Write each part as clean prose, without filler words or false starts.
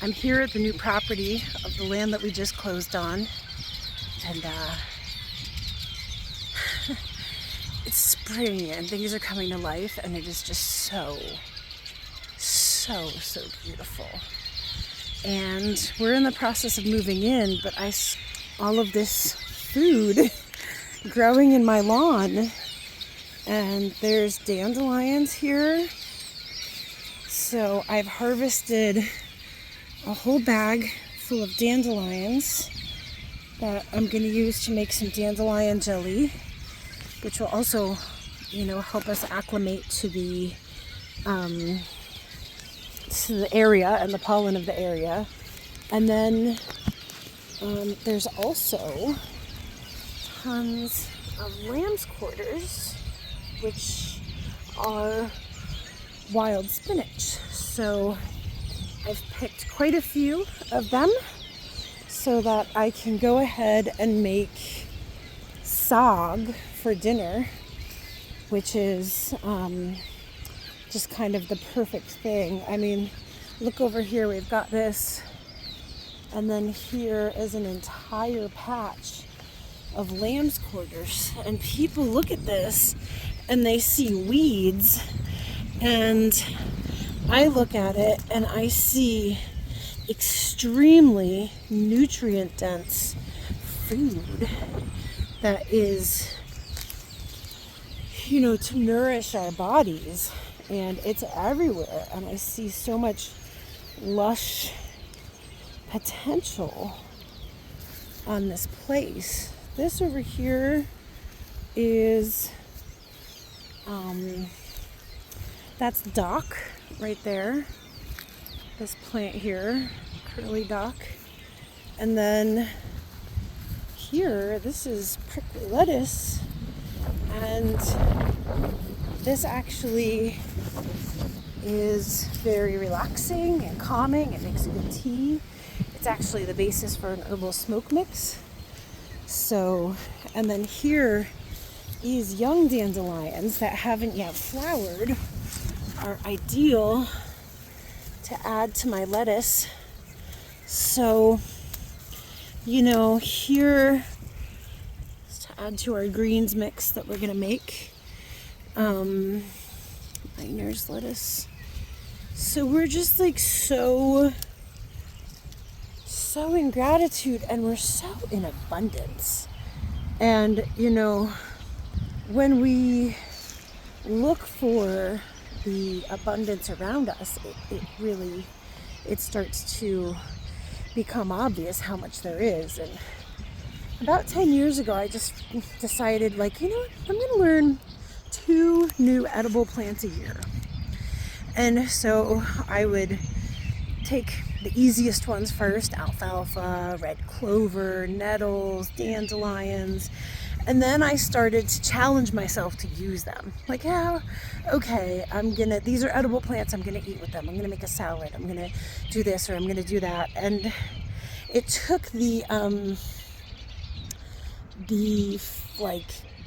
I'm here at the new property of the land that we just closed on, and it's spring and things are coming to life, and it is just so beautiful. And we're in the process of moving in, but all of this food growing in my lawn, and there's dandelions here. So I've harvested a whole bag full of dandelions that I'm going to use to make some dandelion jelly, which will also, help us acclimate to the area and the pollen of the area. And then there's also tons of lamb's quarters, which are wild spinach. So I've picked quite a few of them so that I can go ahead and make saag for dinner, which is just kind of the perfect thing. I mean, look over here, we've got this, and then here is an entire patch of lamb's quarters, and people look at this and they see weeds, and I look at it and I see extremely nutrient dense food that is, to nourish our bodies, and it's everywhere, and I see so much lush potential on this place. This over here is that's dock right there, this plant here, curly dock. And then here, this is prickly lettuce, and this actually is very relaxing and calming. It makes a good tea. It's actually the basis for an herbal smoke mix. So, and then here, these young dandelions that haven't yet flowered are ideal to add to my lettuce. So, here, to add to our greens mix that we're gonna make, Miner's lettuce. So we're just like so in gratitude, and we're so in abundance. And when we look for the abundance around us, it starts to become obvious how much there is. And about 10 years ago, I just decided, I'm going to learn 2 new edible plants a year. And so I would take the easiest ones first: alfalfa, red clover, nettles, dandelions. And then I started to challenge myself to use them. These are edible plants, I'm gonna eat with them. I'm gonna make a salad, I'm gonna do this, or I'm gonna do that. And it took the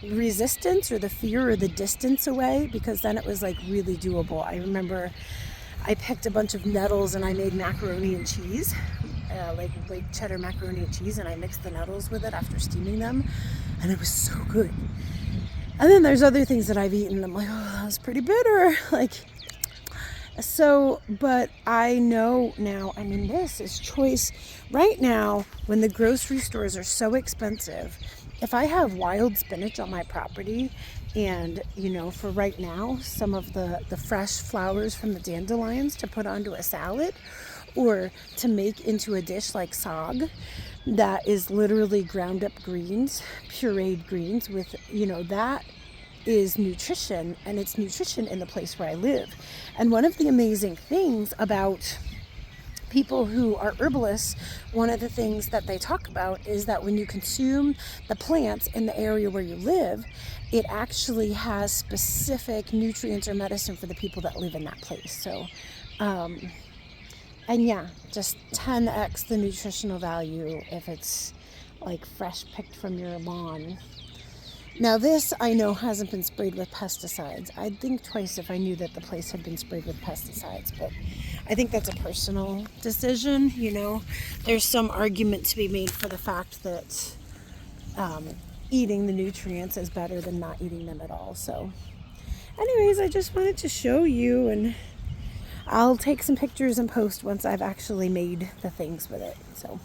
resistance or the fear or the distance away, because then it was really doable. I remember I picked a bunch of nettles and I made macaroni and cheese, like cheddar macaroni and cheese, and I mixed the nettles with it after steaming them, and it was so good. And then there's other things that I've eaten, I'm like, oh, that was pretty bitter. But I know now, this is choice. Right now, when the grocery stores are so expensive, if I have wild spinach on my property, and for right now, some of the fresh flowers from the dandelions to put onto a salad, or to make into a dish like saag, that is literally ground up greens, pureed greens with, that is nutrition, and it's nutrition in the place where I live. And one of the amazing things about people who are herbalists, one of the things that they talk about is that when you consume the plants in the area where you live, it actually has specific nutrients or medicine for the people that live in that place. So, just 10x the nutritional value if it's fresh picked from your lawn. Now this, I know, hasn't been sprayed with pesticides. I'd think twice if I knew that the place had been sprayed with pesticides, but I think that's a personal decision, you know. There's some argument to be made for the fact that eating the nutrients is better than not eating them at all. So anyways, I just wanted to show you, and I'll take some pictures and post once I've actually made the things with it. So